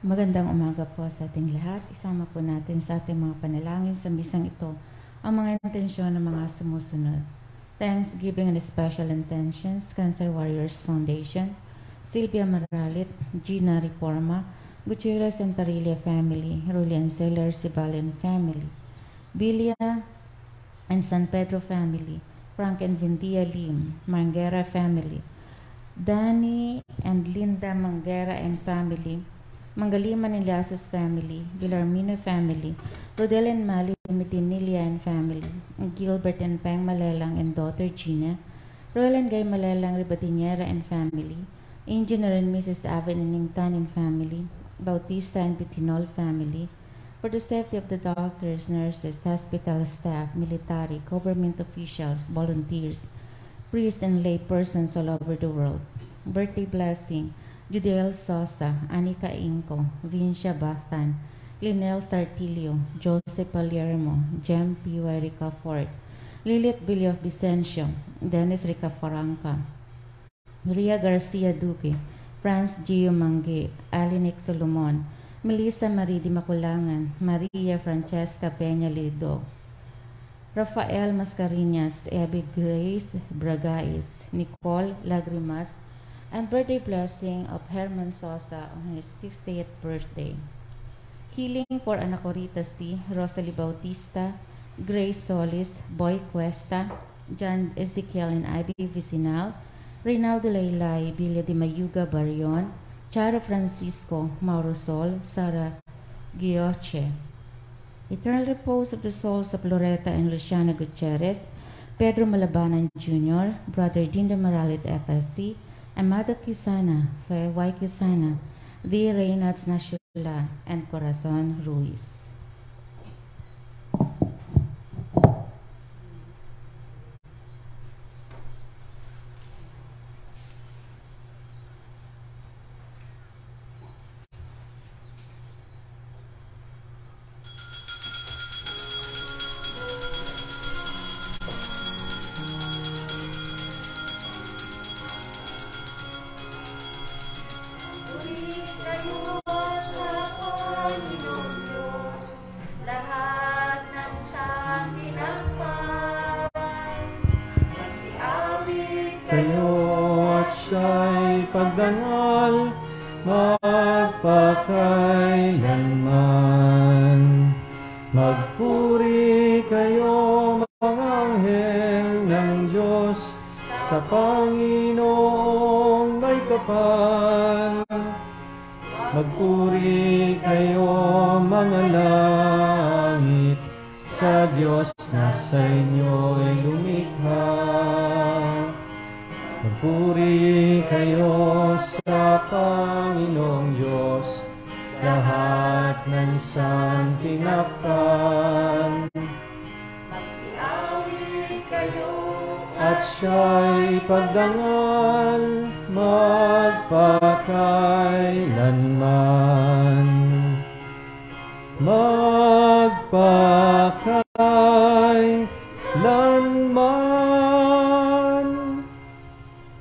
Magandang umaga po sa ating lahat. Isama po natin sa ating mga panalangin sa misang ito ang mga intensyon ng mga sumusunod. Thanksgiving and special intentions, Cancer Warriors Foundation, Sylvia Maralit, Gina Reforma, Gutierrez and Parilla family, Rulli and Seller Sibalian family, Bilia and San Pedro family, Frank and Vindia Lim, Mangera family, Danny and Linda Mangera and family, Mangaliman and Liasos family, Villarmino family, Rodel and Mali Mitinilia and family, Gilbert and Peng Malelang and daughter Gina, Roel and Guy Malelang Ribatiniera and family, Engineer and Mrs. Avin and Ningtan and family, Bautista and Pitinol family, for the safety of the doctors, nurses, hospital staff, military, government officials, volunteers, priests and lay persons all over the world. Birthday blessing, Judiel Sosa, Anika Inco, Vincia Batan, Linel Sartilio, Joseph Palermo, Jem P.Y. Ricafort, Lilith Billy of Vicencio, Dennis Ricafaranca, Maria Garcia Duque, Franz Gio Mangue, Alinek Solomon, Melissa Marie Di Maculangan, Maria Francesca Peña Lido, Rafael Mascarinas, Abby Grace Bragais, Nicole Lagrimas, and birthday blessing of Herman Sosa on his 60th birthday. Healing for Anacorita C., Rosalie Bautista, Grace Solis, Boy Cuesta, John Ezekiel and Ivy Vicinal, Reynaldo Laylay, Villa de Mayuga Barion, Charo Francisco, Mauro Sol, Sara Gioche. Eternal repose of the souls of Loretta and Luciana Gutierrez, Pedro Malabanan Jr., Brother Dindo Maralit FSC, Amado Quisana, Feway Quisana, D. Reynolds Nashula, and Corazon Ruiz.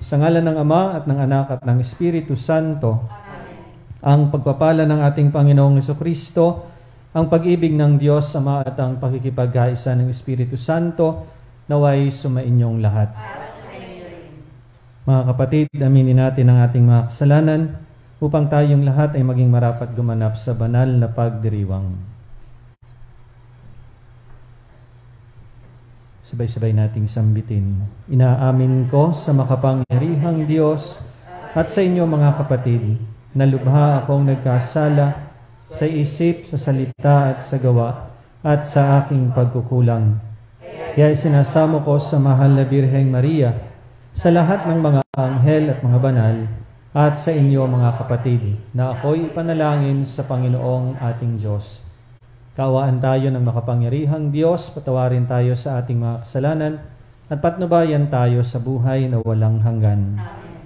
Sa ngalan ng Ama at ng Anak at ng Espiritu Santo, ang pagpapala ng ating Panginoong Jesucristo, ang pag-ibig ng Diyos Ama at ang pakikipagkaisa ng Espiritu Santo, naway sumainyong lahat. Mga kapatid, aminin natin ang ating mga kasalanan upang tayong lahat ay maging marapat gumanap sa banal na pagdiriwang. Sabay-sabay nating sambitin. Inaamin ko sa makapangyarihang Diyos at sa inyo mga kapatid, na lubha akong nagkasala sa isip, sa salita at sa gawa at sa aking pagkukulang. Kaya isinasamo ko sa mahal na Birheng Maria, sa lahat ng mga anghel at mga banal, at sa inyo mga kapatid, na ako'y ipanalangin sa Panginoong ating Diyos. Kaawaan tayo ng makapangyarihang Diyos, patawarin tayo sa ating mga kasalanan, at patnubayan tayo sa buhay na walang hanggan. Amen.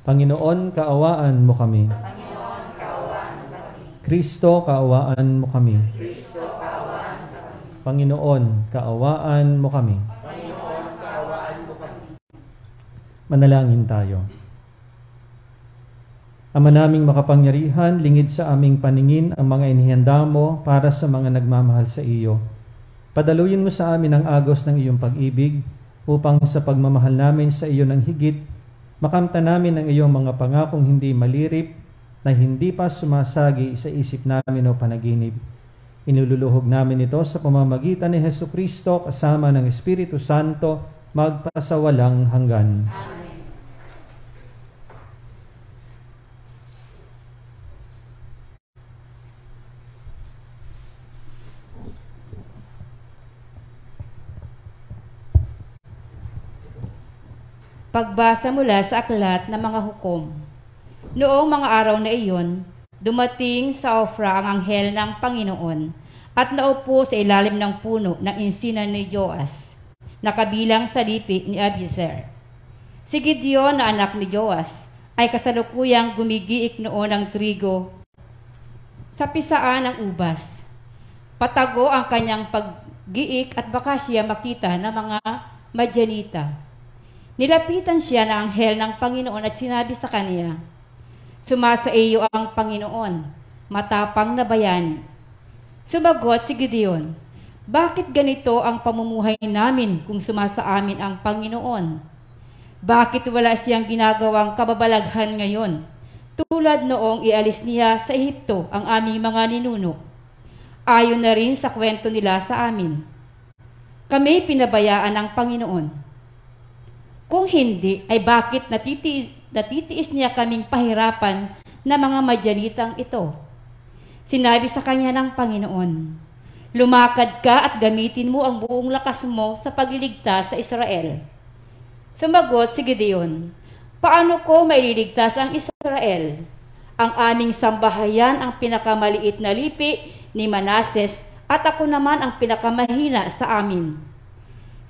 Panginoon, kaawaan mo kami. Panginoon, kaawaan mo kami. Kristo, kaawaan mo kami. Kristo, kaawaan mo kami. Panginoon, kaawaan mo kami. Panginoon, kaawaan mo kami. Manalangin tayo. Ama naming makapangyarihan, lingid sa aming paningin ang mga inihanda mo para sa mga nagmamahal sa iyo. Padaluyin mo sa amin ang agos ng iyong pag-ibig upang sa pagmamahal namin sa iyo ng higit, makamta namin ang iyong mga pangakong hindi malirip na hindi pa sumasagi sa isip namin o panaginip. Inululuhog namin ito sa pamamagitan ni Jesucristo kasama ng Espiritu Santo magpasawalang hanggan. Amen. Pagbasa mula sa aklat ng mga hukom. Noong mga araw na iyon, dumating sa Ofra ang anghel ng Panginoon at naupo sa ilalim ng puno ng insina ni Joas, nakabilang sa lipi ni Abiezer. Si Gideon na anak ni Joas ay kasalukuyang gumigiik noon ng trigo sa pisaan ng ubas. Patago ang kanyang paggiik at baka siya makita ng mga Madyanita. Nilapitan siya ng anghel ng Panginoon at sinabi sa kaniya, "Sumasa iyo ang Panginoon, matapang na bayani." Sumagot si Gideon, "Bakit ganito ang pamumuhay namin kung sumasa amin ang Panginoon? Bakit wala siyang ginagawang kababalaghan ngayon, tulad noong ialis niya sa Ehipto ang aming mga ninuno? Ayon na rin sa kwento nila sa amin. Kami pinabayaan ng Panginoon. Kung hindi, ay bakit natitiis niya kaming pahirapan na mga Madyanitang ito?" Sinabi sa kanya ng Panginoon, "Lumakad ka at gamitin mo ang buong lakas mo sa pagliligtas sa Israel." Sumagot si Gideon, "Paano ko maililigtas ang Israel? Ang aming sambahayan ang pinakamaliit na lipi ni Manases at ako naman ang pinakamahina sa amin."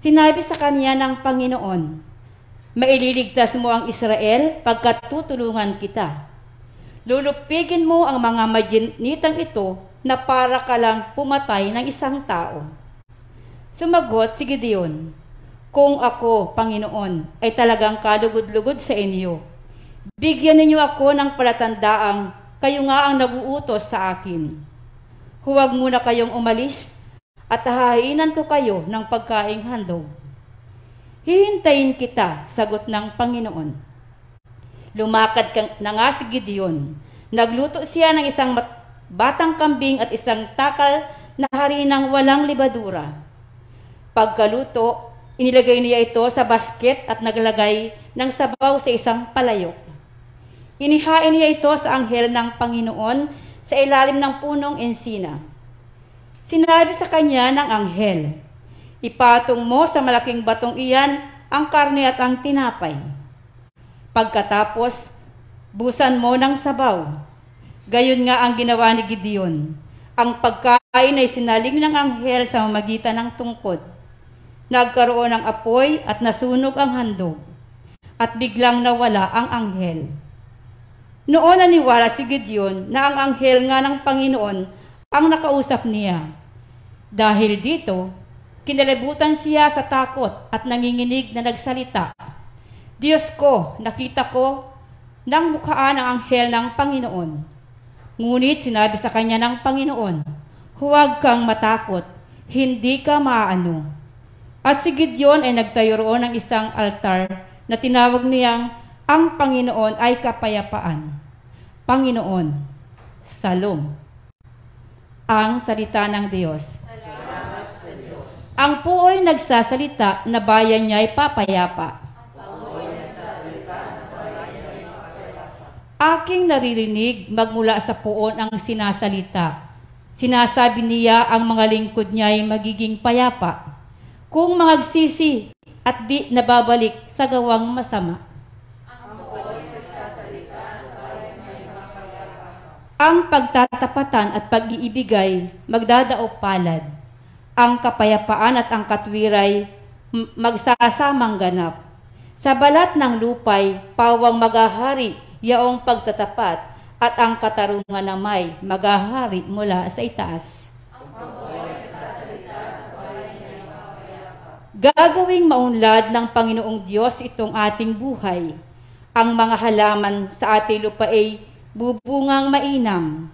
Sinabi sa kanya ng Panginoon, "Maililigtas mo ang Israel pagkat tutulungan kita. Lulupigin mo ang mga Madyanitang ito na para ka lang pumatay ng isang tao." Sumagot si Gideon, "Kung ako, Panginoon, ay talagang kalugod-lugod sa inyo, bigyan ninyo ako ng palatandaang kayo nga ang naguutos sa akin. Huwag muna kayong umalis at hahainan ko kayo ng pagkaing handog." "Hihintayin kita," sagot ng Panginoon. Lumakad na nga si Gideon. Nagluto siya ng isang batang kambing at isang takal na harinang walang libadura. Pagkaluto, inilagay niya ito sa basket at naglagay ng sabaw sa isang palayok. Inihain niya ito sa anghel ng Panginoon sa ilalim ng punong ensina. Sinabi sa kanya ng anghel, "Ipatong mo sa malaking batong iyan ang karne at ang tinapay. Pagkatapos, busan mo ng sabaw." Gayon nga ang ginawa ni Gideon. Ang pagkain ay sinaling ng anghel sa mamagitan ng tungkod. Nagkaroon ng apoy at nasunog ang handog, at biglang nawala ang anghel. Noon naniwala si Gideon na ang anghel nga ng Panginoon ang nakausap niya. Dahil dito, kinalibutan siya sa takot at nanginginig na nagsalita, "Diyos ko, nakita ko ng mukhaan ang anghel ng Panginoon." Ngunit sinabi sa kanya ng Panginoon, "Huwag kang matakot, hindi ka maaano." At si Gideon ay nagtayo roon ng isang altar na tinawag niyang "Ang Panginoon ay Kapayapaan." Panginoon, Salom. Ang salita ng Diyos. Ang puoy nagsasalita na bayan niya ay papayapa. Aking naririnig magmula sa puon ang sinasalita. Sinasabi niya ang mga lingkod niya ay magiging payapa kung magsisi at di nababalik sa gawang masama. Ang pagtatapatan at pag-iibigay magdadaop palad. Ang kapayapaan at ang katwiray magsasamang ganap. Sa balat ng lupay, pawang maghahari yaong pagtatapat at ang katarungan na may maghahari mula sa itaas. Gagawing maunlad ng Panginoong Diyos itong ating buhay. Ang mga halaman sa ating lupa ay bubungang mainam.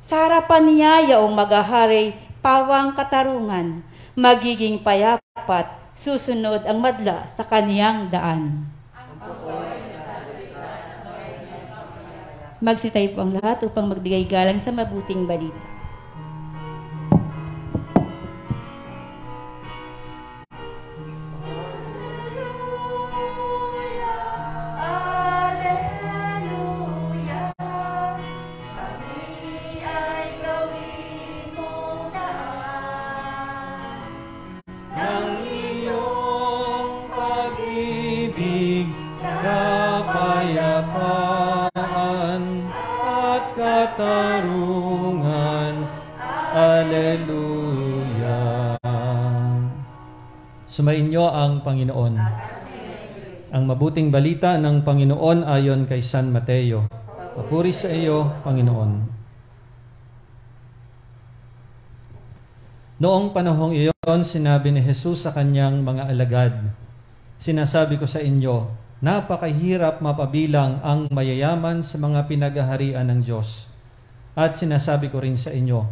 Sa harapan niya yaong maghahari, pawang katarungan, magiging payapat, susunod ang madla sa kaniyang daan. Magsitay po ang lahat upang magbigay galang sa mabuting balita. Katarungan. Alleluia. Sumainyo ang Panginoon. Ang mabuting balita ng Panginoon ayon kay San Mateo. Papuri sa iyo, Panginoon. Noong panahong iyon, sinabi ni Jesus sa kanyang mga alagad, "Sinasabi ko sa inyo, napakahirap mapabilang ang mayayaman sa mga pinagaharian ng Diyos. At sinasabi ko rin sa inyo,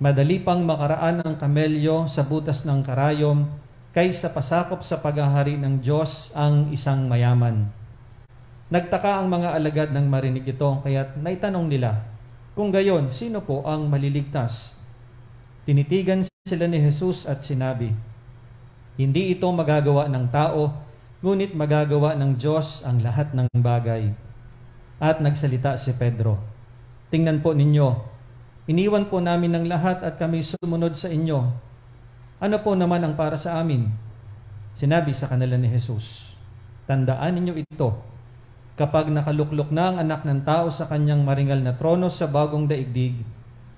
madali pang makaraan ang kamelyo sa butas ng karayom kaysa pasakop sa paghahari ng Diyos ang isang mayaman." Nagtaka ang mga alagad nang marinig ito, kaya't naitanong nila, "Kung gayon, sino po ang maliligtas?" Tinitigan sila ni Jesus at sinabi, "Hindi ito magagawa ng tao, ngunit magagawa ng Diyos ang lahat ng bagay." At nagsalita si Pedro, "Tingnan po ninyo, iniwan po namin ng lahat at kami sumunod sa inyo. Ano po naman ang para sa amin?" Sinabi sa kanila ni Jesus, "Tandaan ninyo ito, kapag nakaluklok na ang anak ng tao sa kanyang maringal na trono sa bagong daigdig,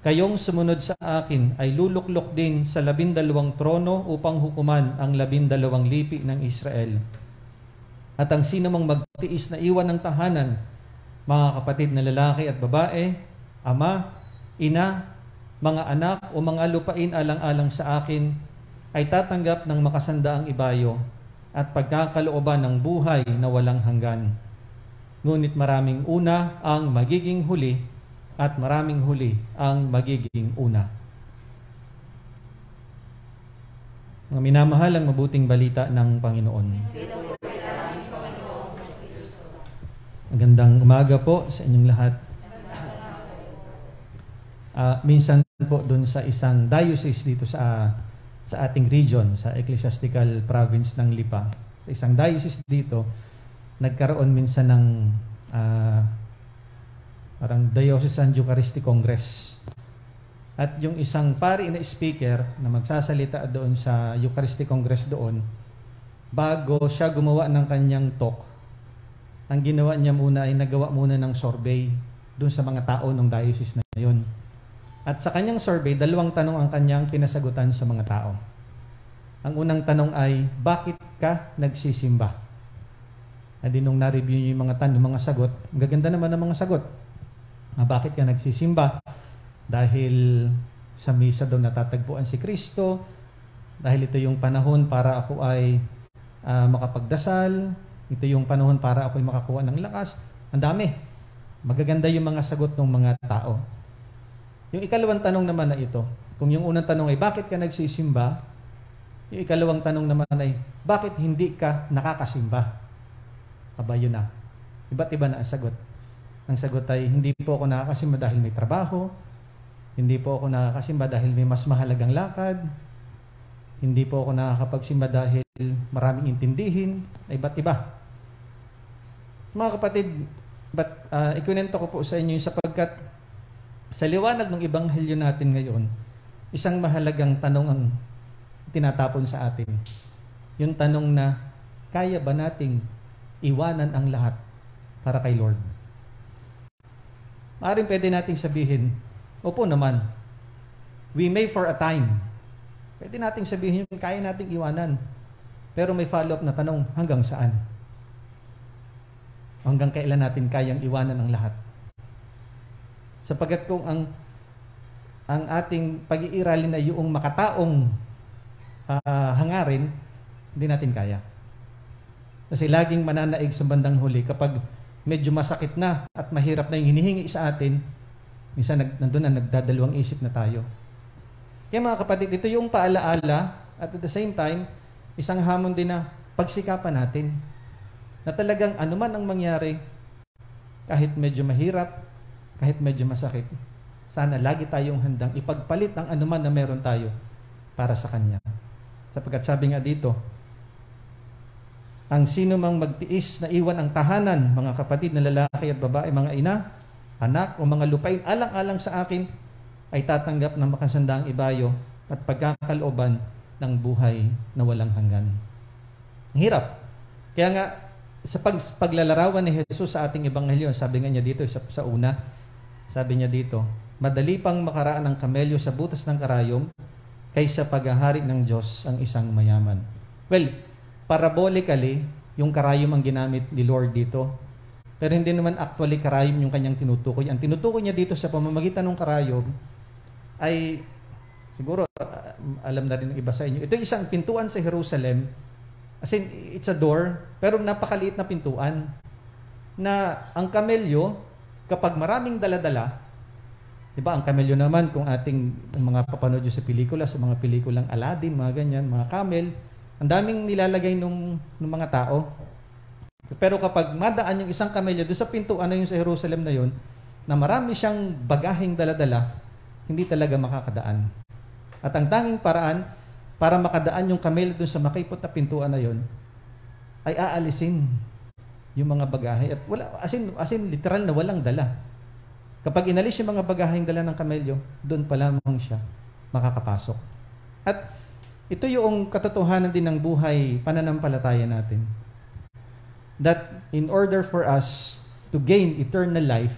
kayong sumunod sa akin ay luluklok din sa 12 trono upang hukuman ang 12 lipi ng Israel. At ang sino mang magtiis na iwan ng tahanan, mga kapatid na lalaki at babae, ama, ina, mga anak o mga lupain alang-alang sa akin, ay tatanggap ng makasandaang ibayo at pagkakalooban ng buhay na walang hanggan. Ngunit maraming una ang magiging huli at maraming huli ang magiging una." Mga minamahal, ang mabuting balita ng Panginoon. Magandang umaga po sa inyong lahat. Minsan po doon sa isang diocese dito sa ating region, sa ecclesiastical province ng Lipa, sa isang diocese dito, nagkaroon minsan ng parang Diocesan Eucharistic Congress. At yung isang pari na speaker na magsasalita doon sa Eucharistic Congress doon, bago siya gumawa ng kanyang talk, ang ginawa niya muna ay nagawa muna ng survey doon sa mga tao ng diocese na yun. At sa kanyang survey, 2 tanong ang kanyang pinasagutan sa mga tao. Ang unang tanong ay, bakit ka nagsisimba? At nung na-review niyo yung mga sagot, ang gaganda naman ng mga sagot. Bakit ka nagsisimba? Dahil sa misa daw natatagpuan si Kristo, dahil ito yung panahon para ako ay makapagdasal, ito yung panahon para ako ay makakuha ng lakas. Ang dami. Magaganda yung mga sagot ng mga tao. Yung ikalawang tanong naman na ito, kung yung unang tanong ay bakit ka nagsisimba, yung ikalawang tanong naman ay bakit hindi ka nakakasimba? Aba, yun na. Iba't iba na ang sagot. Ang sagot ay, hindi po ako nakakasimba dahil may trabaho. Hindi po ako nakakasimba dahil may mas mahalagang lakad. Hindi po ako nakakapagsimba dahil maraming intindihin. Iba't iba. Mga kapatid, ikunento ko po sa inyo sapagkat sa liwanag ng ebanghelyo natin ngayon, isang mahalagang tanong ang tinatapon sa atin. Yung tanong na, kaya ba nating iwanan ang lahat para kay Lord? Maaaring pwede nating sabihin, opo naman, we may for a time. Pwede nating sabihin yung kaya nating iwanan. Pero may follow-up na tanong, hanggang saan? Hanggang kailan natin kayang iwanan ang lahat? Sapagkat kung ang ating pag-iiralin ay yung makataong hangarin, hindi natin kaya. Kasi laging mananaig sa bandang huli kapag medyo masakit na at mahirap na yung hinihingi sa atin, minsan nandun na nagdadalawang isip na tayo. Kaya mga kapatid, ito yung paalaala at at the same time, isang hamon din na pagsikapan natin na talagang anuman ang mangyari, kahit medyo mahirap, kahit medyo masakit, sana lagi tayong handang ipagpalit ang anuman na meron tayo para sa Kanya. Sapagkat sabi nga dito, ang sino mang magtiis na iwan ang tahanan, mga kapatid na lalaki at babae, mga ina, anak o mga lupain, alang-alang sa akin, ay tatanggap ng makasandaang ibayo at pagkakalooban ng buhay na walang hanggan. Ang hirap. Kaya nga, sa paglalarawan ni Jesus sa ating ebanghelyo, sabi nga niya dito sa una, sabi niya dito, madali pang makaraan ng kamelyo sa butas ng karayom kaysa paghahari ng Diyos ang isang mayaman. Well, parabolically, yung karayom ang ginamit ni Lord dito. Pero hindi naman actually karayom yung kanyang tinutukoy. Ang tinutukoy niya dito sa pamamagitan ng karayom ay, siguro alam na rin ng iba sa inyo, ito isang pintuan sa Jerusalem. As in, it's a door, pero napakaliit na pintuan. Na ang kamelyo, kapag maraming dala-dala, diba, ang kamelyo naman, kung ating mga papanood sa pelikula, sa mga pelikulang Aladdin, mga ganyan, mga camel, ang daming nilalagay ng mga tao. Pero kapag madaan yung isang kamelyo doon sa pintuan na yun sa Jerusalem na yun, na marami siyang bagaheng dala-dala, hindi talaga makakadaan. At ang tanging paraan para makadaan yung kamelyo doon sa makipot na pintuan na yun, ay aalisin yung mga bagahe. At wala, as in literal na walang dala. Kapag inalis yung mga bagaheng dala ng kamelyo, doon pa lamang siya makakapasok. At ito yung katotohanan din ng buhay pananampalataya natin. That in order for us to gain eternal life,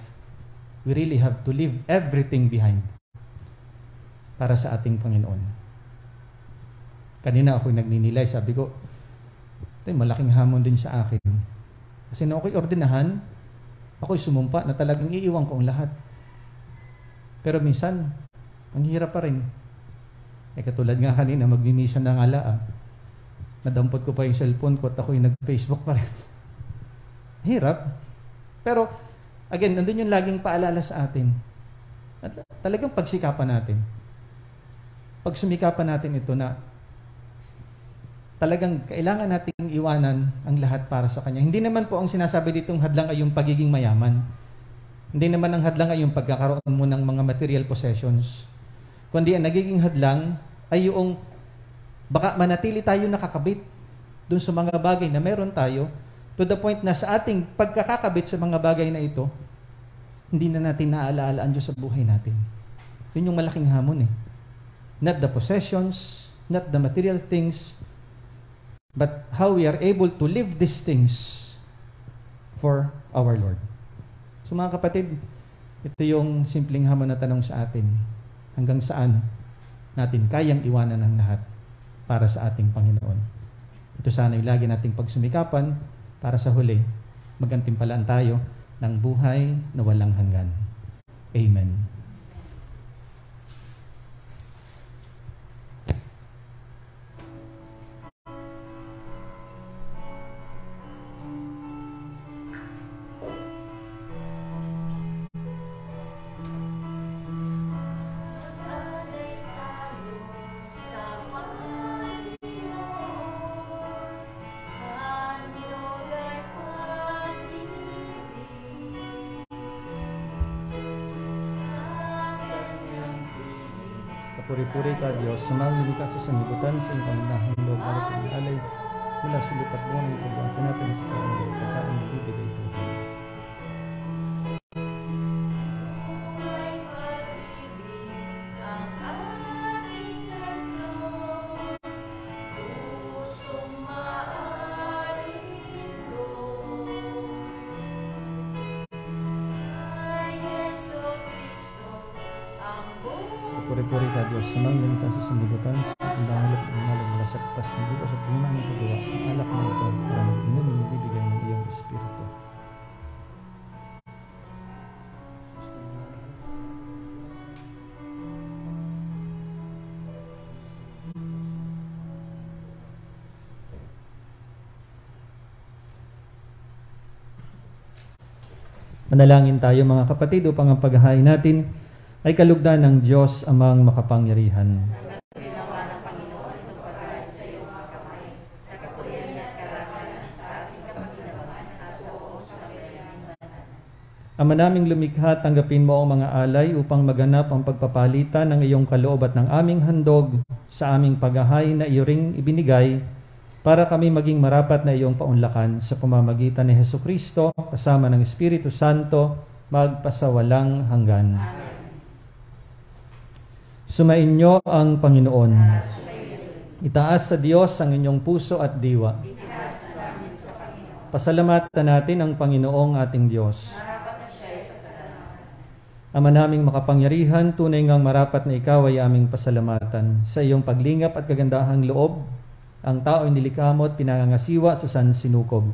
we really have to leave everything behind para sa ating Panginoon. Kanina ako nagninilay, sabi ko, ito malaking hamon din sa akin. Kasi na ako'y ordinahan, ako'y sumumpa na talagang iiwan ko ang lahat. Pero minsan, ang hirap pa rin. Katulad nga kanina, magmimisa ng ala. Nadampot ko pa yung cellphone ko at ako'y nag-Facebook pa rin. Hirap. Pero, again, nandun yung laging paalala sa atin. At talagang pagsikapan natin. Pagsumikapan natin ito na talagang kailangan nating iwanan ang lahat para sa Kanya. Hindi naman po ang sinasabi ditong hadlang ay yung pagiging mayaman. Hindi naman ang hadlang ay yung pagkakaroon mo ng mga material possessions. Kundi ang nagiging hadlang ay yung baka manatili tayo nakakabit dun sa mga bagay na meron tayo to the point na sa ating pagkakakabit sa mga bagay na ito, hindi na natin naalaala ang Diyos sa buhay natin. Yun yung malaking hamon eh. Not the possessions, not the material things, but how we are able to live these things for our Lord. So mga kapatid, ito yung simpleng hamon na tanong sa atin. Hanggang saan natin kayang iwanan ang lahat para sa ating Panginoon. Ito sana yung lagi nating pagsumikapan para sa huli, magantimpalaan tayo ng buhay na walang hanggan. Amen. Puri-puri ka, Diyos, sumangili ka sa sanlibutan sa iyong pangunahang loob at pinaalay mula sa lupat buwan ng pagbuhan ko natin sa mga pagkain ng bibigay ko. Puri-puri ka, Diyos, sumangili ka sa sanlibutan sa pangalap ng malag mula sa katas ng buko sa pangunahang ng paggawa. Ang alak na ito para mag-inom ng bibigay ng iyong Espiritu. Manalangin tayo mga kapatid upang ang paghahain natin ay kalugdan ng Diyos amang makapangyarihan. Ama naming lumikha, tanggapin mo ang mga alay upang maganap ang pagpapalitan ng iyong kaloob at ng aming handog sa aming paghahain na iyo ring ibinigay para kami maging marapat na iyong paunlakan sa pamamagitan ni Hesukristo kasama ng Espiritu Santo magpasawalang hanggan. Sumainyo ang Panginoon. Itaas sa Diyos ang inyong puso at diwa. Pasalamatan natin ang Panginoong ating Diyos. Ama naming makapangyarihan, tunay ngang marapat na ikaw ay aming pasalamatan. Sa iyong paglingap at kagandahang loob, ang tao ay nilikha mo at pinangangasiwa sa sansinukob.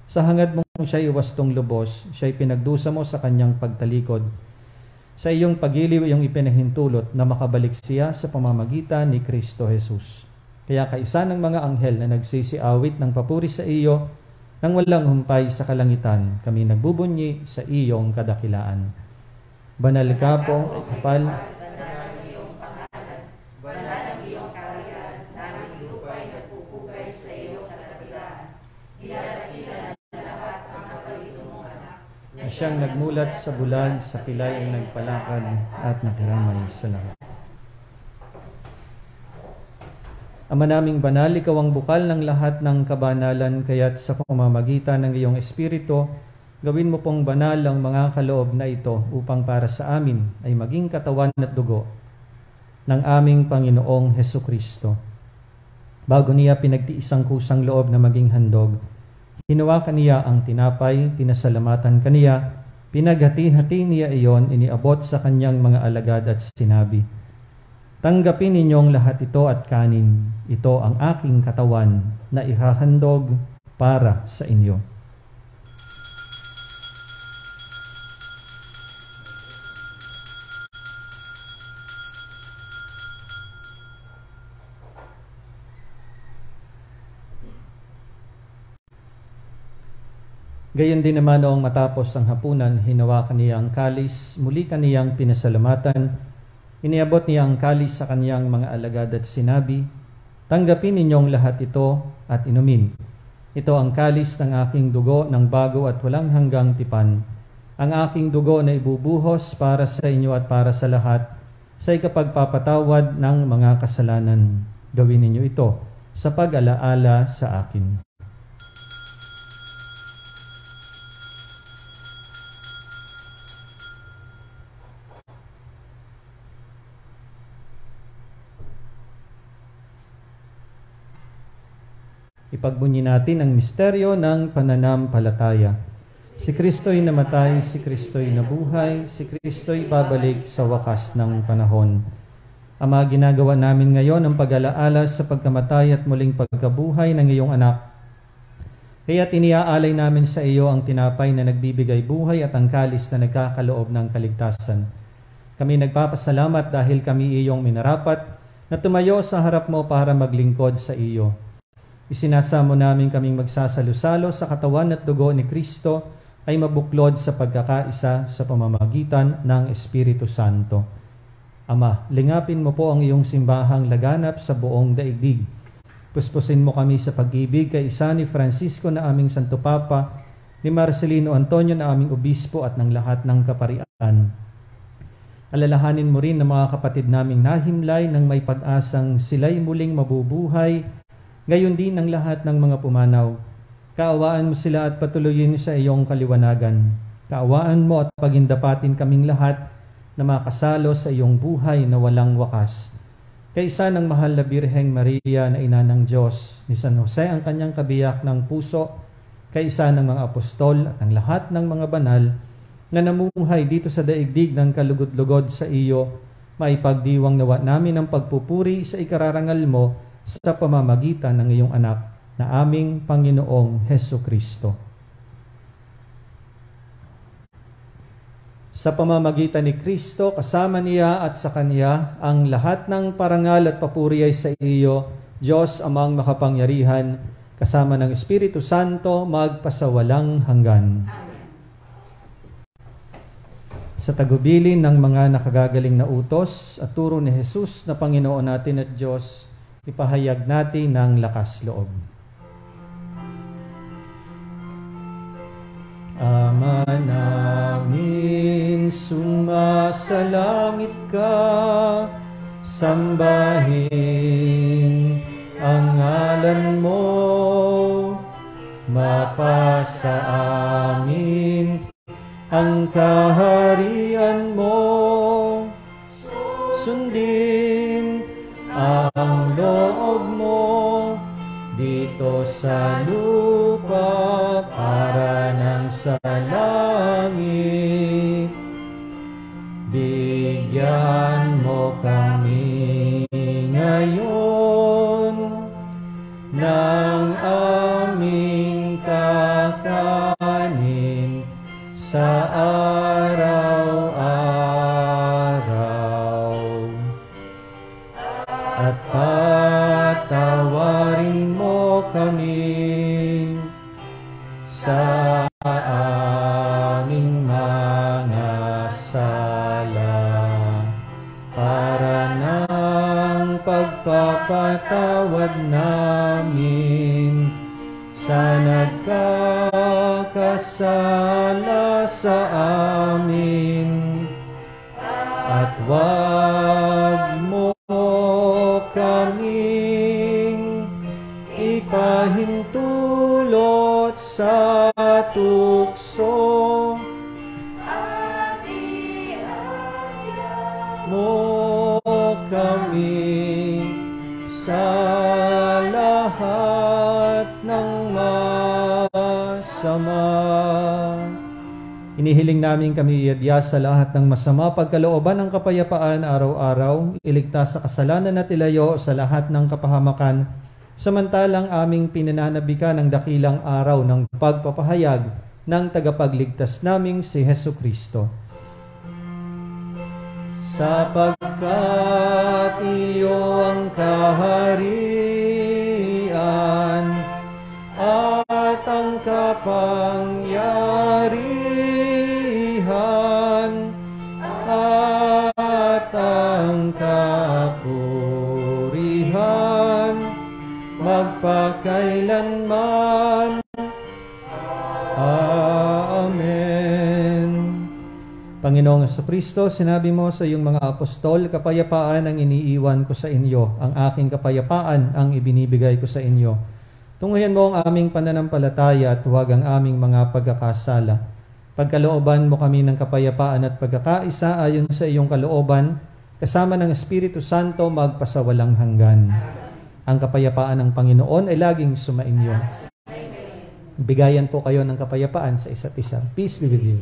Sa hangad mong siya'y wastong lubos, siya'y pinagdusa mo sa kanyang pagtalikod. Sa iyong pagiliw iyong ipinahintulot na makabalik siya sa pamamagitan ni Kristo Jesus. Kaya kaisa ng mga anghel na nagsisiawit ng papuri sa iyo, nang walang humpay sa kalangitan, kami nagbubunyi sa iyong kadakilaan. Banal ka po, ay kapal, na siyang nagmulat sa bulag, sa pilay ay nagpalakad at nakiramay sa lahat. Ama naming banal, ikaw ang bukal ng lahat ng kabanalan, kaya't sa pamamagitan ng iyong Espiritu, gawin mo pong banal ang mga kaloob na ito upang para sa amin ay maging katawan at dugo ng aming Panginoong Hesukristo. Bago niya pinagtiisang kusang loob na maging handog, hinawakan niya ang tinapay, pinasalamatan kaniya, pinaghati-hati niya iyon, iniabot sa kanyang mga alagad at sinabi, "Tanggapin ninyong lahat ito at kanin. Ito ang aking katawan na ihahandog para sa inyo." Gayon din naman noong matapos ang hapunan, hinawakan niya ang kalis, muli kaniyang pinasalamatan, iniabot niya ang kalis sa kaniyang mga alagad at sinabi, "Tanggapin ninyong lahat ito at inumin. Ito ang kalis ng aking dugo ng bago at walang hanggang tipan. Ang aking dugo na ibubuhos para sa inyo at para sa lahat sa ikapagpapatawad ng mga kasalanan. Gawin ninyo ito sa pag-alaala sa akin." Ipagbunyi natin ang misteryo ng pananampalataya. Si Kristo'y namatay, si Kristo'y nabuhay, si Kristo'y babalik sa wakas ng panahon. Ama, ginagawa namin ngayon ang pag-alaala sa pagkamatay at muling pagkabuhay ng iyong anak. Kaya tiniaalay namin sa iyo ang tinapay na nagbibigay buhay at ang kalis na nagkakaloob ng kaligtasan. Kami nagpapasalamat dahil kami iyong minarapat na tumayo sa harap mo para maglingkod sa iyo. Isinasamo namin kaming magsasalo-salo sa katawan at dugo ni Kristo ay mabuklod sa pagkakaisa sa pamamagitan ng Espiritu Santo. Ama, lingapin mo po ang iyong simbahang laganap sa buong daigdig. Puspusin mo kami sa pag-ibig kay isa ni Francisco na aming Santo Papa, ni Marcelino Antonio na aming Obispo at ng lahat ng kaparian. Alalahanin mo rin ang mga kapatid naming nahimlay ng may pag-asang sila'y muling mabubuhay, gayon din ang lahat ng mga pumanaw. Kaawaan mo sila at patuloyin sa iyong kaliwanagan. Kaawaan mo at pagindapatin kaming lahat na makasalo sa iyong buhay na walang wakas. Kaisa ng mahal na Birheng Maria na ina ng Diyos, ni San Jose ang kanyang kabiyak ng puso, kaisa ng mga apostol at ang lahat ng mga banal na namuhay dito sa daigdig ng kalugod-lugod sa iyo, maipagdiwang nawa namin ang pagpupuri sa ikararangal mo sa pamamagitan ng iyong anak na aming Panginoong Hesukristo. Sa pamamagitan ni Kristo, kasama niya at sa Kanya, ang lahat ng parangal at papuri ay sa iyo, Diyos amang makapangyarihan, kasama ng Espiritu Santo, magpasawalang hanggan. Amen. Sa tagubilin ng mga nakagagaling na utos at turo ni Jesus na Panginoon natin at Diyos, ipahayag natin ng lakas loob. Ama namin, sumasalangit ka, sambahin ang ngalan mo, mapasa amin ang kaharian mo, sundin ang loob mo dito sa lupa para nang sa langit. Bigyan mo kami ngayon ng aming kakanin sa araw-araw, at patawarin mo kami sa aming mga sala, para ng pagpapatawad namin sa nagkakasala sa amin, at wag mo kaming ipahintulot sa tukso, mo kami sa lahat ng masama. Inihiling namin kami iadya sa lahat ng masama, pagkalooban ng kapayapaan araw-araw, iligtas sa kasalanan at ilayo sa lahat ng kapahamakan, samantalang aming pinananabikan ang dakilang araw ng pagpapahayag ng tagapagligtas naming si Hesu Kristo. Sapagkat iyo ang kaharian at ang kapangyarihan at ang kapurihan magpakailanman. Amen. Panginoong Jesucristo, sinabi mo sa iyong mga apostol, kapayapaan ang iniiwan ko sa inyo, ang aking kapayapaan ang ibinibigay ko sa inyo. Tunguhin mo ang aming pananampalataya at huwag ang aming mga pagkakasala. Pagkalooban mo kami ng kapayapaan at pagkakaisa ayon sa iyong kalooban, kasama ng Espiritu Santo magpasawalang hanggan. Ang kapayapaan ng Panginoon ay laging sumainyo. Bigayan po kayo ng kapayapaan sa isa't isa. Peace be with you.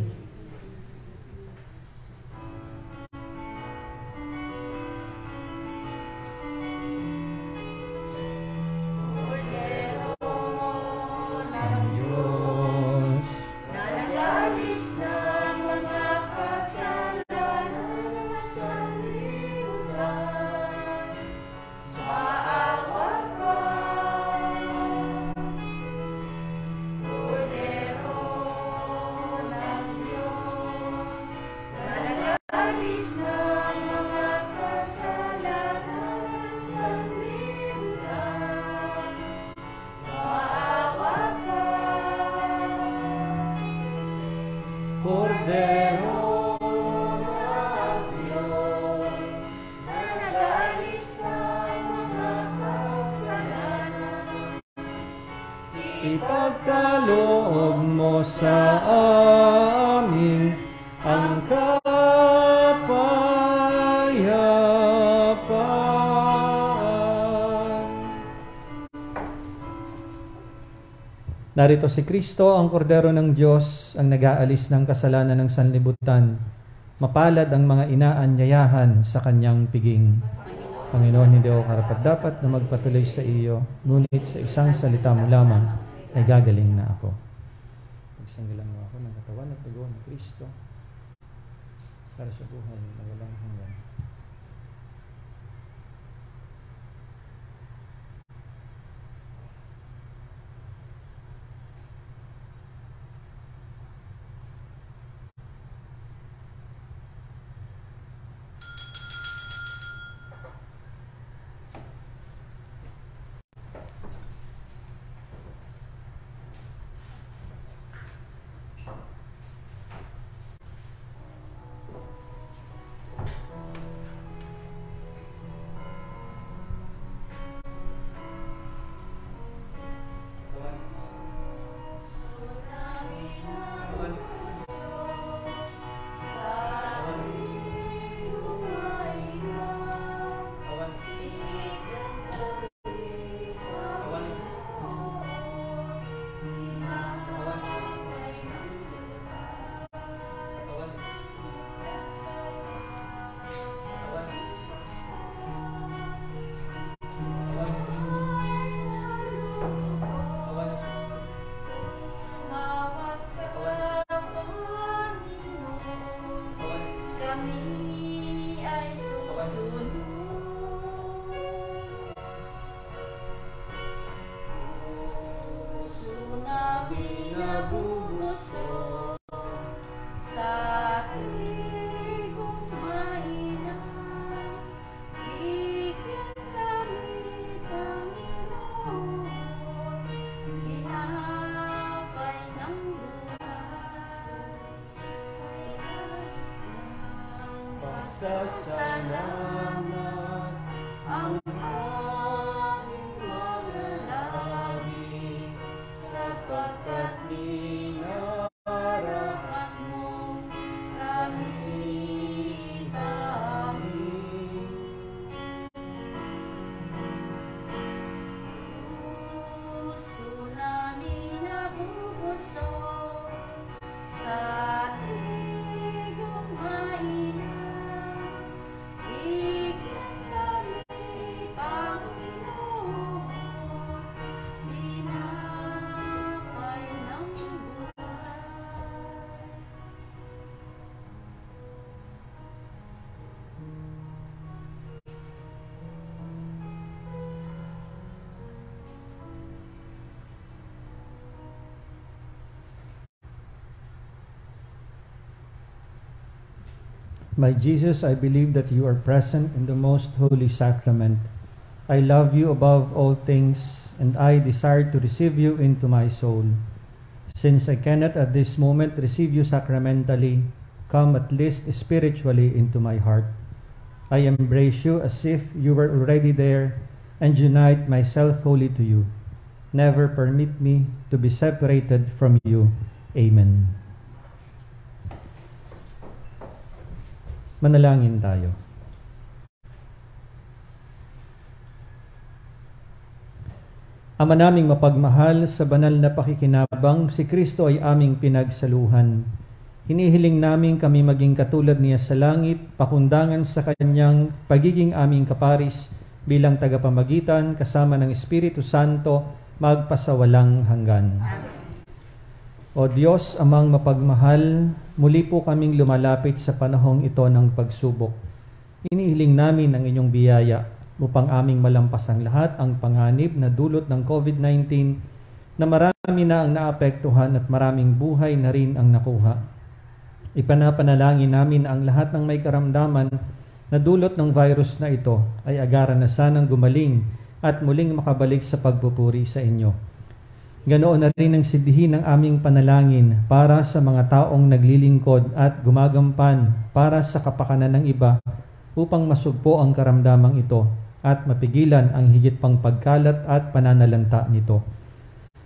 Ipagkaloob mo sa amin ang kapayapaan. Narito si Kristo, ang kordero ng Diyos, ang nag-aalis ng kasalanan ng sanlibutan. Mapalad ang mga inaanyayahan sa kanyang piging. Panginoon, hindi ako karapat-dapat na magpatuloy sa iyo, ngunit sa isang salita mo lamang ay gagaling na ako. Pagsanggalan mo ako ng katawan at dugo ng Kristo para sa buhay na walang hanggan. Pasasalamat ang aming manalangin sapagkat ninarapat mo kami namin. Puso namin nabubusog sa tigong mainam. My Jesus, I believe that you are present in the most holy sacrament. I love you above all things, and I desire to receive you into my soul. Since I cannot at this moment receive you sacramentally, come at least spiritually into my heart. I embrace you as if you were already there, and unite myself wholly to you. Never permit me to be separated from you. Amen. Manalangin tayo. Ama naming mapagmahal, sa banal na pakikinabang, si Kristo ay aming pinagsaluhan. Hinihiling namin kami maging katulad niya sa langit, pakundangan sa kanyang pagiging aming kaparis bilang tagapamagitan kasama ng Espiritu Santo magpasawalang hanggan. O Diyos, amang mapagmahal, muli po kaming lumalapit sa panahong ito ng pagsubok. Inihiling namin ang inyong biyaya upang aming malampasan lahat ang panganib na dulot ng COVID-19 na marami na ang naapektuhan at maraming buhay na rin ang nakuha. Ipanapanalangin namin ang lahat ng may karamdaman na dulot ng virus na ito ay agaran na sanang gumaling at muling makabalik sa pagpupuri sa inyo. Ganoon na rin ang sidihin ng aming panalangin para sa mga taong naglilingkod at gumagampan para sa kapakanan ng iba upang masugpo ang karamdamang ito at mapigilan ang higit pang pagkalat at pananalanta nito.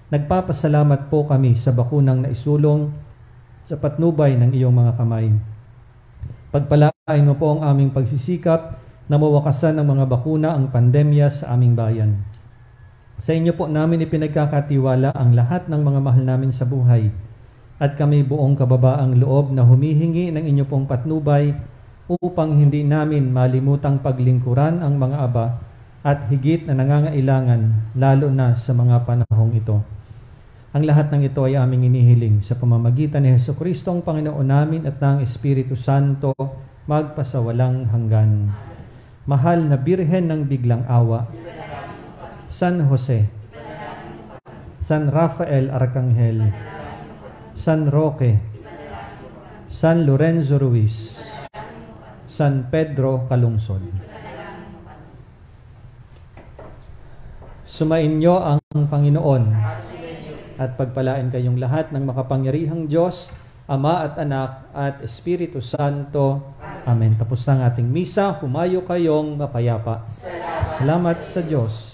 Nagpapasalamat po kami sa bakunang naisulong sa patnubay ng iyong mga kamay. Pagpalain mo po ang aming pagsisikap na mawakasan ng mga bakuna ang pandemya sa aming bayan. Sa inyo po namin ipinagkakatiwala ang lahat ng mga mahal namin sa buhay at kami buong kababaang loob na humihingi ng inyo pong patnubay upang hindi namin malimutang paglingkuran ang mga aba at higit na nangangailangan lalo na sa mga panahong ito. Ang lahat ng ito ay aming inihiling sa pamamagitan ni Jesucristo ang Panginoon namin at ng Espiritu Santo magpasawalang hanggan. Mahal na Birhen ng Biglang Awa, San Jose, San Rafael Arcangel, San Roque, San Lorenzo Ruiz, San Pedro Calungsod. Sumainyo ang Panginoon at pagpalain kayong lahat ng makapangyarihang Diyos, Ama at Anak at Espiritu Santo. Amen. Tapos ang ating misa, humayo kayong mapayapa. Salamat sa Diyos.